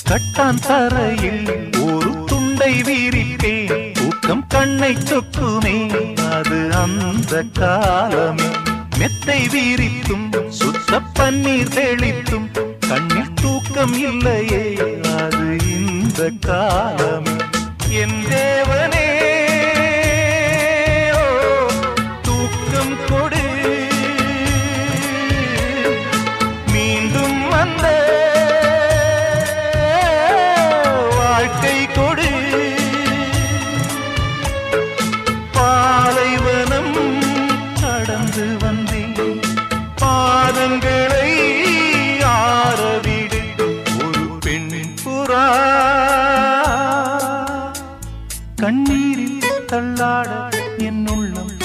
கட்டான் தரையில் ஒரு துண்டை வீரிப்பேன், தூக்கம் கண்ணை சொக்குமே அது அந்த காலமே. மெத்தை வீரித்தும் சுத்த பன்னீர் தெளித்தும் கண்ணில் தூக்கம் இல்லையே அது இந்த காலமே. என் தேவனே தூக்கம் கொடு, மீண்டும் வந்த வாழ்க்கை கொடு. பாலைவனம் கடந்து வந்தேன், பாதங்களை ஆரவிடு. ஒரு பெண் புறா கண்ணீரில் தள்ளாட என் உள்ளம்